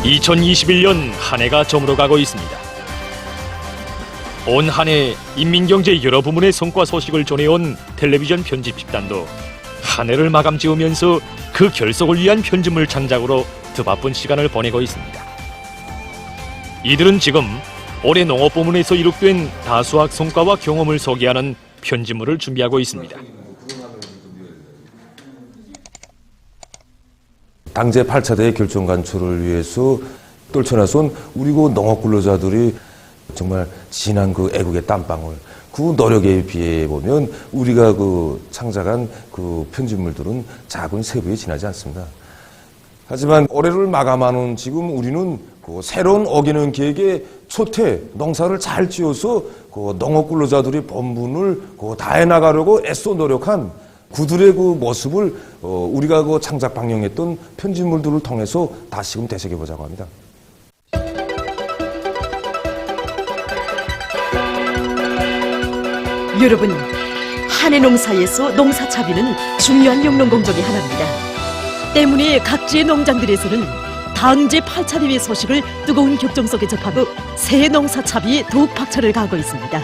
2021년 한 해가 저물어가고 있습니다. 온 한 해 인민경제 여러 부문의 성과 소식을 전해온 텔레비전 편집 집단도 한 해를 마감 지으면서 그 결속을 위한 편집물 창작으로 더 바쁜 시간을 보내고 있습니다. 이들은 지금 올해 농업 부문에서 이룩된 다수학 성과와 경험을 소개하는 편집물을 준비하고 있습니다. 당제 8차대의 결정 간출을 위해서 떨쳐나선 우리 그 농업 근로자들이 정말 진한 그 애국의 땀방울, 그 노력에 비해 보면 우리가 그 창작한 그 편집물들은 작은 세부에 지나지 않습니다. 하지만 올해를 마감하는 지금 우리는 그 새로운 어기는 계획의 초태 농사를 잘 지어서 그 농업 근로자들이 본분을 그 다해 나가려고 애써 노력한 그들의 그 모습을 우리가 그 창작 방영했던 편집물들을 통해서 다시금 되새겨보자고 합니다. 여러분, 한 해 농사에서 농사차비는 중요한 영농공정의 하나입니다. 때문에 각지의 농장들에서는 당제 8차 대회 소식을 뜨거운 격정 속에 접하고 새해 농사차비에 더욱 박차를 가하고 있습니다.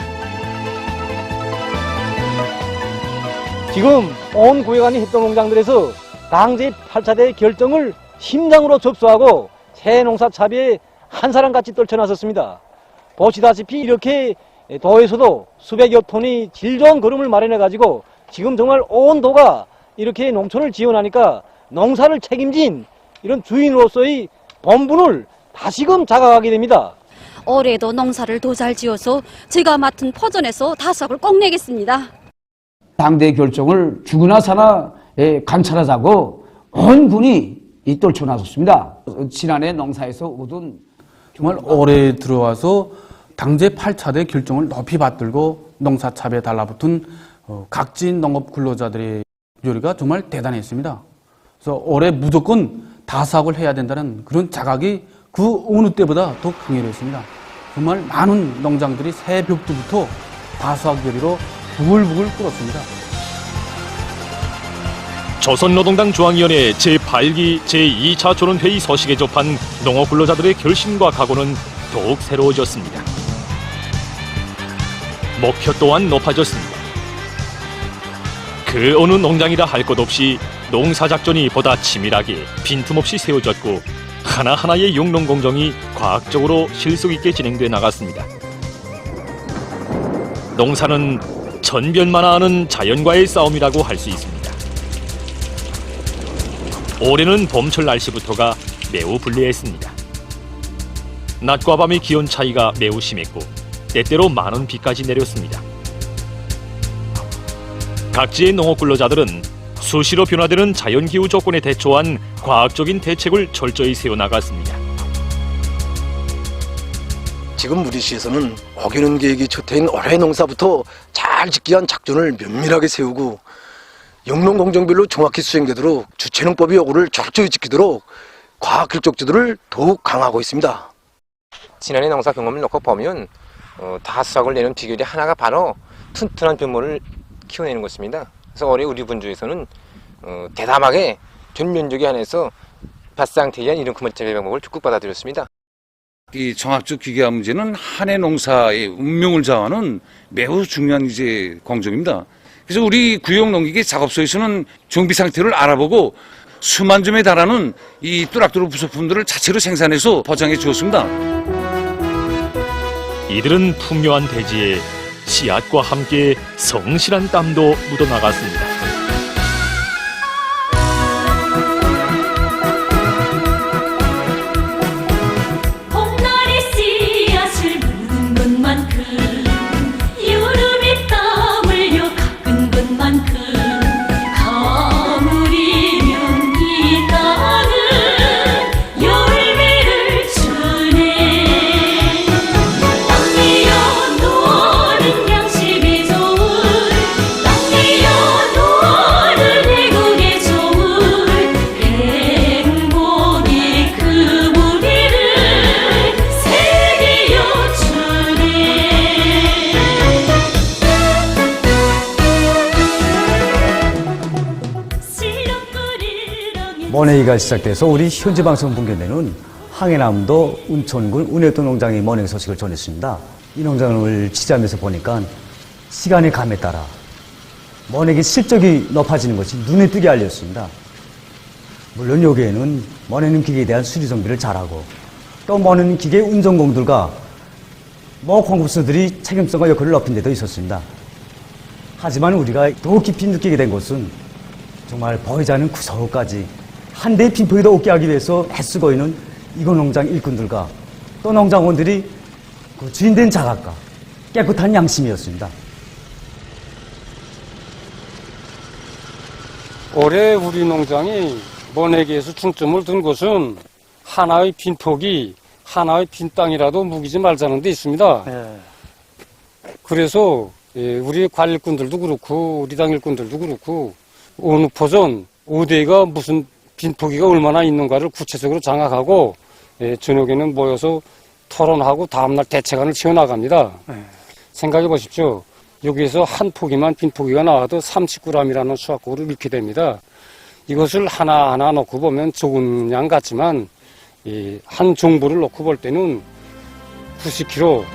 지금 온 구역안이 협동 농장들에서 당제 8차 대회 결정을 심장으로 접수하고 새해 농사차비에 한 사람같이 떨쳐나섰습니다. 보시다시피 이렇게 도에서도 수백여 톤이 질 좋은 거름을 마련해가지고 지금 정말 온 도가 이렇게 농촌을 지원하니까 농사를 책임진 이런 주인으로서의 본분을 다시금 자각하게 됩니다. 올해도 농사를 더 잘 지어서 제가 맡은 포전에서 다석을 꼭 내겠습니다. 당대 결정을 죽으나 사나 관찰하자고 온 군이 떨쳐 나섰습니다. 지난해 농사에서 얻은 정말 올해 들어와서 당제 8차대 결정을 높이 받들고 농사차비에 달라붙은 각진 농업 근로자들의 요리가 정말 대단했습니다. 그래서 올해 무조건 다수학을 해야 된다는 그런 자각이 그 어느 때보다 더 강렬했습니다. 정말 많은 농장들이 새벽부터 다수학 요리로 부글부글 끓었습니다. 조선노동당 중앙위원회 제8기 제2차 조론회의 소식에 접한 농업 근로자들의 결심과 각오는 더욱 새로워졌습니다. 목표 또한 높아졌습니다. 그 어느 농장이라 할 것 없이 농사작전이 보다 치밀하게 빈틈없이 세워졌고 하나하나의 영농공정이 과학적으로 실속 있게 진행돼 나갔습니다. 농사는 천변만화하는 자연과의 싸움이라고 할 수 있습니다. 올해는 봄철 날씨부터가 매우 불리했습니다. 낮과 밤의 기온 차이가 매우 심했고 때때로 많은 비까지 내렸습니다. 각지의 농업 근로자들은 수시로 변화되는 자연기후 조건에 대처한 과학적인 대책을 철저히 세워나갔습니다. 지금 우리 시에서는 어기는 계획이 첫해인 올해 농사부터 잘 짓기 위한 작전을 면밀하게 세우고 영농공정별로 정확히 수행되도록 주체농법의 요구를 철저히 지키도록 과학 결정제도를 더욱 강화하고 있습니다. 지난해 농사 경험을 놓고 보면 다수학을 내는 비결이 하나가 바로 튼튼한 변모를 키워내는 것입니다. 그래서 올해 우리 분주에서는 대담하게 전면적에 한해서 밭상태에 이런 금을 재배 방법을 적극 받아들였습니다. 이 정학적 기계화 문제는 한 해 농사의 운명을 좌우하는 매우 중요한 이제 공정입니다. 그래서 우리 구역 농기계 작업소에서는 정비 상태를 알아보고 수만 점에 달하는 이 뚜락뚜락 부속품들을 자체로 생산해서 포장해 주었습니다. 이들은 풍요한 대지에 씨앗과 함께 성실한 땀도 묻어나갔습니다. 봄날의 씨앗을 묻은 것만큼 여름의 땀을 깎은 것만큼 가물이면 이 땅은 열매를 주네. 땅이여 너는 양식이 좋은 땅이여 너는 애국이 좋은 행복의 그 무리를 새기여 주네. 모내기가 시작돼서 우리 현지방송 분계내는 항해남도 운천군 운해도 농장의 mon액 소식을 전했습니다. 이 농장을 취재하면서 보니까 시간의 감에 따라 mon액의 실적이 높아지는 것이 눈에 띄게 알렸습니다. 물론 여기에는 mon액 기계에 대한 수리 정비를 잘하고 또 mon액 기계 운전공들과 공급소들이 책임성과 역할을 높인 데도 있었습니다. 하지만 우리가 더 깊이 느끼게 된 것은 정말 보이지 않는 구석까지 한 대의 빈폭에도 없게 하기 위해서 애쓰고 있는 이곳 농장 일꾼들과 또 농장원들이 그 주인된 자각과 깨끗한 양심이었습니다. 올해 우리 농장이 mon액에서 중점을 둔 것은 하나의 빈폭이 하나의 빈 땅이라도 묵이지 말자는 데 있습니다. 그래서 우리 관리꾼들도 그렇고 우리 당 일꾼들도 그렇고 어느 포전 어디가 무슨 빈폭이가 얼마나 있는가를 구체적으로 장악하고 저녁에는 모여서 토론하고 다음날 대책안을 지어나갑니다. 생각해 보십시오. 여기에서 한 포기만 빈포기가 나와도 30g이라는 수확고를 잃게 됩니다. 이것을 하나하나 놓고 보면 적은 양 같지만 한 종부를 놓고 볼 때는 90kg,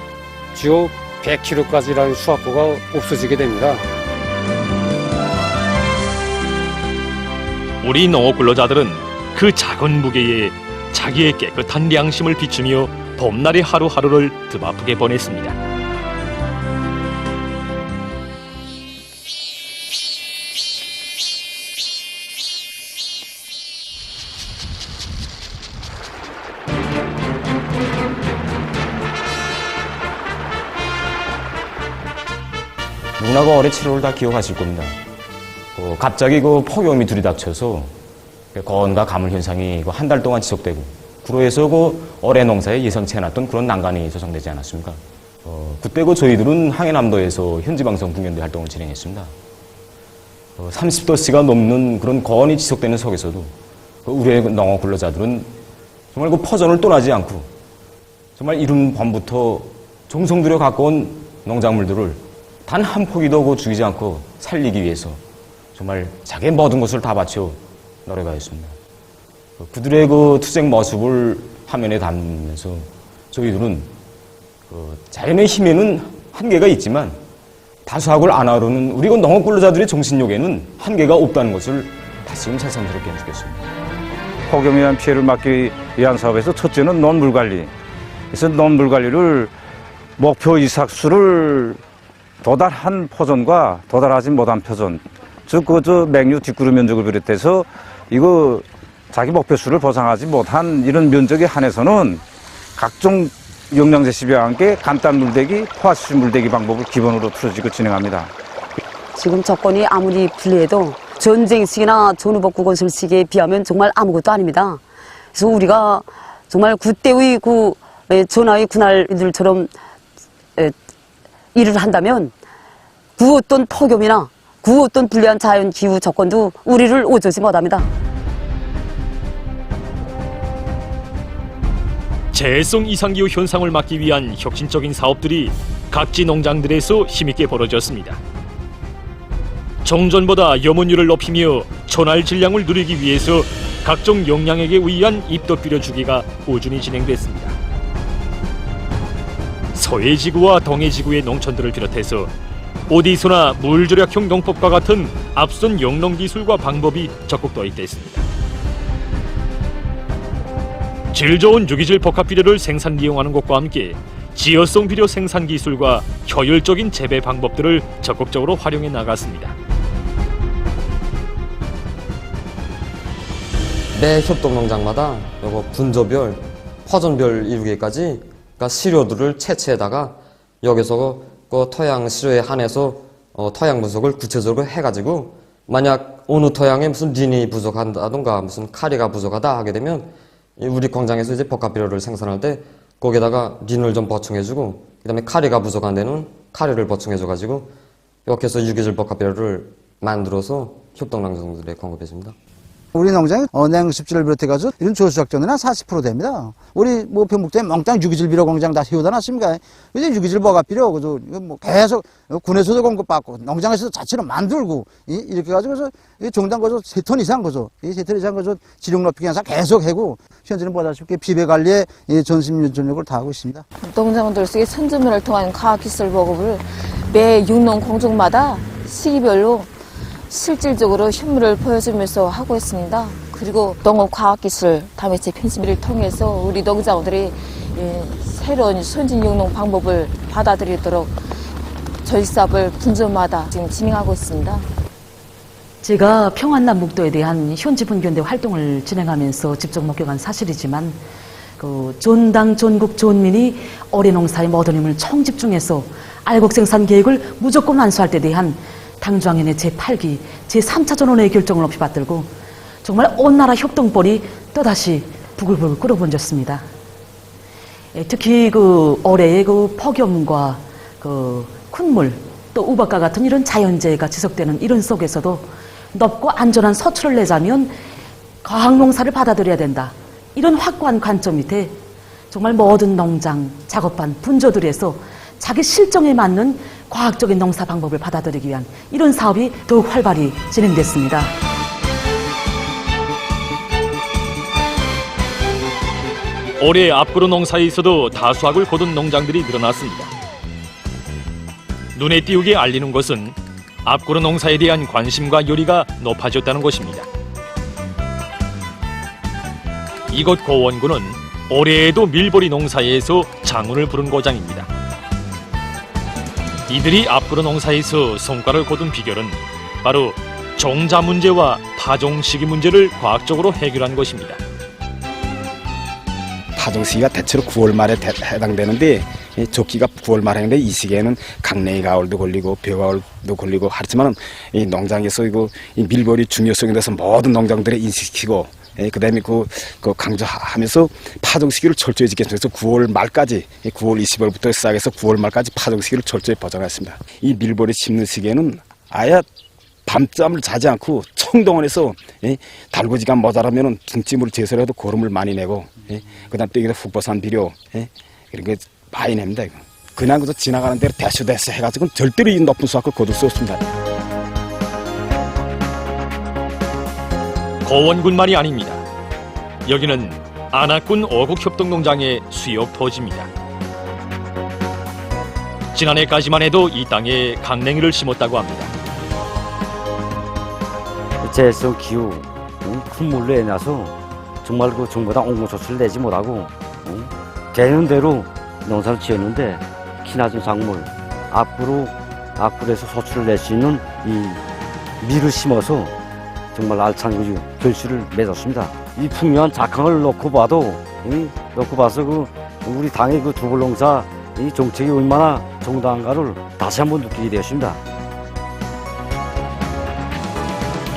지어 100kg까지라는 수확고가 없어지게 됩니다. 우리 농업 근로자들은 그 작은 무게에 자기의 깨끗한 양심을 비추며 봄날의 하루하루를 드바쁘게 보냈습니다. 누구나가 올해 7월을 다 기억하실 겁니다. 갑자기 폭염이 들이닥쳐서 건과 가물 현상이 한 달 동안 지속되고 그로 해서 올해 농사에 예상치 않았던 그런 난관이 조성되지 않았습니까? 그때 저희들은 항해남도에서 현지방송 풍년대 활동을 진행했습니다. 30도씨가 넘는 그런 건이 지속되는 속에서도 우리의 농업 근로자들은 정말 퍼전을 떠나지 않고 정말 이른 밤부터 정성 들여 갖고 온 농작물들을 단 한 포기도 죽이지 않고 살리기 위해서 정말 자기의 모든 것을 다 바쳐 노력하였습니다. 그들의 투쟁 모습을 화면에 담으면서 저희들은 자연의 힘에는 한계가 있지만 다수학을 안 하려는 우리 농업 근로자들의 정신력에는 한계가 없다는 것을 다시금 새삼스럽게 해주겠습니다. 폭염에 의한 피해를 막기 위한 사업에서 첫째는 논물 관리. 그래서 논물 관리를 목표 이삭수를 도달한 포전과 도달하지 못한 표전, 즉 맹류 뒷구루 면적을 비롯해서 이거 자기 목표수를 보상하지 못한 이런 면적에 한해서는 각종 영양제 시비와 함께 간단 물대기, 포화수질 물대기 방법을 기본으로 틀어지고 진행합니다. 지금 조건이 아무리 불리해도 전쟁 시기나 전후복구 건설 시기에 비하면 정말 아무것도 아닙니다. 그래서 우리가 정말 그때의 전하의 군할들처럼 일을 한다면 그 어떤 폭염이나 그 어떤 불리한 자연 기후 조건도 우리를 어쩌지 못합니다. 재해성 이상기후 현상을 막기 위한 혁신적인 사업들이 각지 농장들에서 힘있게 벌어졌습니다. 정전보다 염원율을 높이며 전할 질량을 누리기 위해서 각종 영양액에 의한 입도 뿌려주기가 꾸준히 진행됐습니다. 서해지구와 동해지구의 농촌들을 비롯해서 어디서나 물절약형 농법과 같은 앞선 영농기술과 방법이 적극 도입됐습니다. 질 좋은 유기질 복합비료를 생산 이용하는 것과 함께 지어성 비료 생산 기술과 효율적인 재배 방법들을 적극적으로 활용해 나갔습니다. 매 협동농장마다 분조별, 퍼전별 이루기까지 시료들을 채취해다가 여기서 토양 시료에 한해서 토양 분석을 구체적으로 해가지고 만약 어느 토양에 무슨 린이 부족한다던가 무슨 카리가 부족하다 하게 되면 우리 공장에서 이제 복합비료를 생산할 때 거기에다가 린을 좀 보충해주고 그다음에 카리가 부족한 데는 카리를 보충해줘가지고 이렇게 해서 유기질 복합비료를 만들어서 협동농장들에 공급했습니다. 우리 농장이 냉습지를 비롯해가지고 이런 조수작전은 한 40% 됩니다. 우리 뭐 변북도에 멍땅 유기질 비료 공장 다 세우다 놨습니까? 이제 유기질 뭐가 필요? 그죠? 뭐 계속 군에서도 공급받고 농장에서도 자체로 만들고 이렇게 가지고 종당 거죠 3톤 이상 거죠. 이 3톤 이상 거죠 지력 높이기 위해서 계속 해고 현재는 보다시피 비배 관리에 전심전력을 다하고 있습니다. 농장들에게 선주면을 통한 과학기술 보급을 매 육농 공정마다 시기별로 실질적으로 현물을 보여주면서 하고 있습니다. 그리고 농업과학기술 다매체 편집을 통해서 우리 농장들이 새로운 선진육농 방법을 받아들이도록 저희 사업을 분조마다 지금 진행하고 있습니다. 제가 평안남북도에 대한 현지 분견대 활동을 진행하면서 직접 목격한 사실이지만 존당, 존국, 존민이 어뢰농사의 모든 힘을 총집중해서 알곡 생산 계획을 무조건 완수할 때 대한 당중앙위원회 제8기, 제3차 전원회의 결정을 높이 받들고 정말 온 나라 협동벌이 또다시 부글부글 끓어번졌습니다. 특히 어뢰의 폭염과 큰 또 우박과 같은 이런 자연재해가 지속되는 이런 속에서도 넓고 안전한 서출을 내자면 과학농사를 받아들여야 된다. 이런 확고한 관점 밑에 정말 모든 농장, 작업반, 분조들에서 자기 실정에 맞는 과학적인 농사 방법을 받아들이기 위한 이런 사업이 더욱 활발히 진행됐습니다. 올해 앞구로 농사에서도 다수학을 거둔 농장들이 늘어났습니다. 눈에 띄우게 알리는 것은 앞구로 농사에 대한 관심과 열의가 높아졌다는 것입니다. 이곳 고원군은 올해에도 밀보리 농사에서 장운을 부른 고장입니다. 이들이 앞구로 농사에서 성과를 거둔 비결은 바로 종자 문제와 파종 시기 문제를 과학적으로 해결한 것입니다. 파종 시기가 대체로 9월 말에 해당되는데 조기가 9월 말에 하는데 이 시기에는 강냉이 가을도 걸리고 벼가을도 걸리고 하지만 이 농장에서 이 밀벌이 중요성에 대해서 모든 농장들에 인식시키고 그다음에 그 강조하면서 파종 시기를 철저히 지켜서 9월 말까지 9월 20일부터 시작해서 9월 말까지 파종 시기를 철저히 보장했습니다. 이 밀벌이 심는 시기에는 아예 밤잠을 자지 않고 청동원에서 달구지가 모자라면 등짐으로 제설해도 고름을 많이 내고 그다음 또 여기다 흑보산 비료 이런 게 많이 냅니다. 이거. 그냥 그저 지나가는 대로 대수 해가지고는 절대로 이 높은 수확을 거둘 수 없습니다. 고원군만이 아닙니다. 여기는 안악군 어국협동농장의 수역 토지입니다. 지난해까지만 해도 이 땅에 강냉이를 심었다고 합니다. 제성 기후 큰 물로 인해서 정말 정부다 옹공소출을 내지 못하고 되는 대로 농사를 지었는데 키낮은 작물 앞으로에서 소출을 낼 수 있는 이 밀을 심어서 정말 알찬 결실을 맺었습니다. 이 풍요한 작황을 놓고 봐서 우리 당의 두골농사 이 정책이 얼마나 정당한가를 다시 한번 느끼게 되었습니다.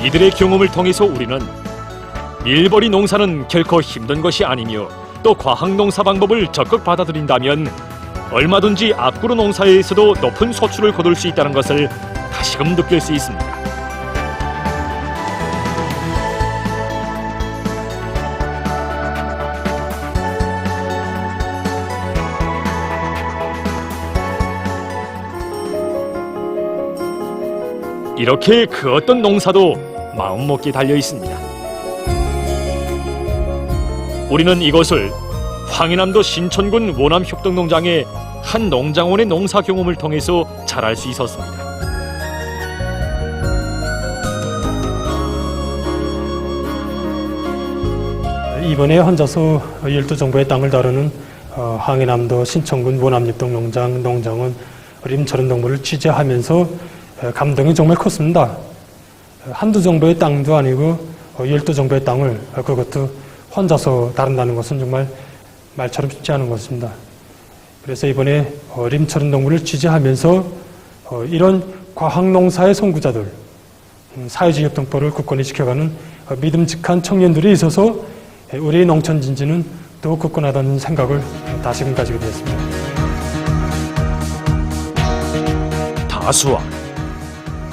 이들의 경험을 통해서 우리는 밀보리 농사는 결코 힘든 것이 아니며 또 과학농사 방법을 적극 받아들인다면 얼마든지 앞구로 농사에서도 높은 소출을 거둘 수 있다는 것을 다시금 느낄 수 있습니다. 이렇게 그 어떤 농사도 마음먹기 달려 있습니다. 우리는 이것을 황해남도 신천군 원암협동농장의 한 농장원의 농사 경험을 통해서 잘 알 수 있었습니다. 이번에 혼자서 12정부의 땅을 다루는 황해남도 신천군 원암협동농장 농장원 림철원 동부를 취재하면서 감동이 정말 컸습니다. 한두 정부의 땅도 아니고 12정부의 땅을 그것도 혼자서 다룬다는 것은 정말 말처럼 쉽지 않은 것입니다. 그래서 이번에 림철원 동부를 취재하면서 이런 과학농사의 선구자들, 사회주의 협동법을 굳건히 지켜가는 믿음직한 청년들이 있어서 우리의 농촌 진지는 더 굳건하다는 생각을 다시금 가지게 되었습니다. 다수학.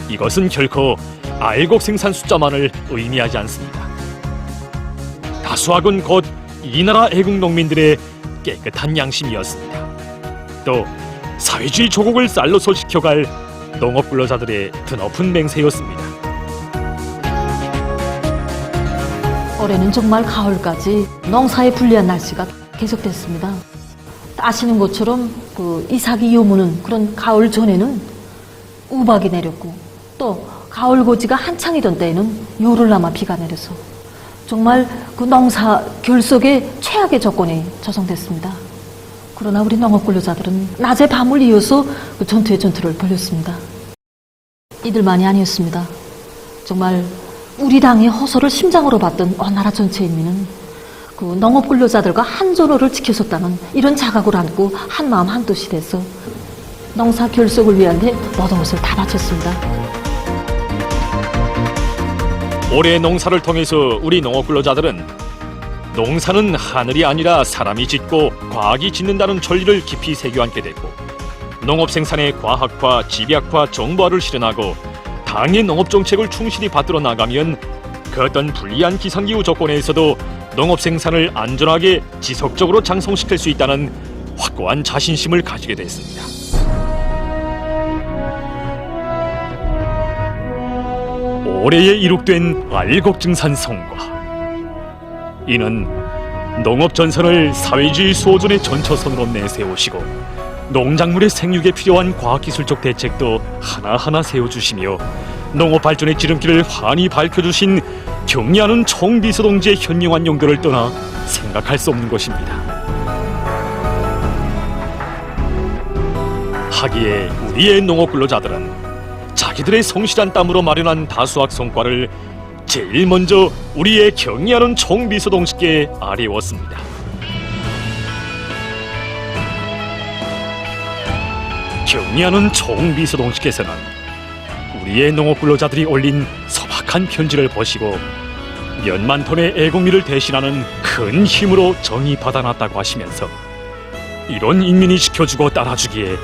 이것은 결코 알곡 생산 숫자만을 의미하지 않습니다. 다수학은 곧 이 나라 애국 농민들의 깨끗한 양심이었습니다. 또 사회주의 조국을 쌀로서 지켜갈 농업 근로자들의 드높은 맹세였습니다. 올해는 정말 가을까지 농사에 불리한 날씨가 계속됐습니다. 아시는 것처럼 그 이삭이 여무는 그런 가을 전에는 우박이 내렸고, 또 가을 고지가 한창이던 때에는 열흘나마 비가 내려서 정말 그 농사 결석에 최악의 조건이 조성됐습니다. 그러나 우리 농업 근로자들은 낮에 밤을 이어서 그 전투에 전투를 벌였습니다. 이들만이 아니었습니다. 정말 우리 당의 호소를 심장으로 받던 온 나라 전체 인민은 그 농업 근로자들과 한전호를 지켜줬다는 이런 자각을 안고 한마음 한뜻이 돼서 농사 결속을 위한 데 모든 것을 다 바쳤습니다. 올해 농사를 통해서 우리 농업 근로자들은 농사는 하늘이 아니라 사람이 짓고 과학이 짓는다는 전리를 깊이 새겨안게 됐고, 농업 생산의 과학화, 집약화, 정보화를 실현하고 당의 농업 정책을 충실히 받들어 나가면 그 어떤 불리한 기상기후 조건에서도 농업 생산을 안전하게 지속적으로 장성시킬 수 있다는 확고한 자신심을 가지게 됐습니다. 올해에 이룩된 알곡증산 성과. 이는 농업 전선을 사회주의 수호전의 전초선으로 내세우시고 농작물의 생육에 필요한 과학기술적 대책도 하나하나 세워주시며 농업 발전의 지름길을 환히 밝혀주신 경리하는 총비서동지의 현명한 용도를 떠나 생각할 수 없는 것입니다. 하기에 우리의 농업 근로자들은 자기들의 성실한 땀으로 마련한 다수학 성과를 제일 먼저 우리의 경리하는 총비서동지께 아뢰었습니다. 경리하는 총비서동지께서는 우리의 농업 근로자들이 올린 소박한 편지를 보시고 몇만 톤의 애국미를 대신하는 큰 힘으로 정이 받아놨다고 하시면서 이런 인민이 지켜주고 따라주기에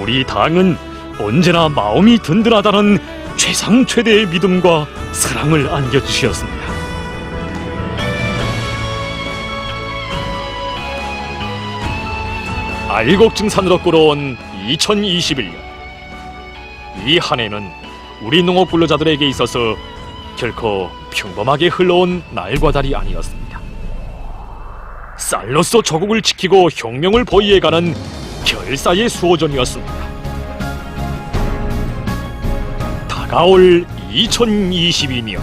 우리 당은 언제나 마음이 든든하다는 최상 최대의 믿음과 사랑을 안겨주셨습니다. 알곡증산으로 끌어온 2021년. 이 한 해는 우리 농업 근로자들에게 있어서 결코 평범하게 흘러온 날과 달이 아니었습니다. 쌀로서 조국을 지키고 혁명을 보위해가는 결사의 수호전이었습니다. 다가올 2022년,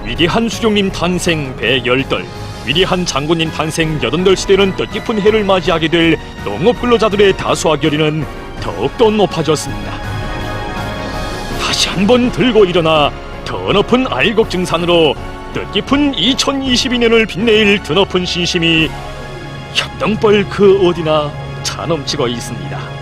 위대한 수령님 탄생 110돌, 위대한 장군님 탄생 80시대는 뜻깊은 해를 맞이하게 될 농업 근로자들의 다수학 열의는 더욱더 높아졌습니다. 다시 한번 들고 일어나 더 높은 알곡증산으로 뜻깊은 2022년을 빛내일 드높은 신심이 협동벌 그 어디나 차 넘치고 있습니다.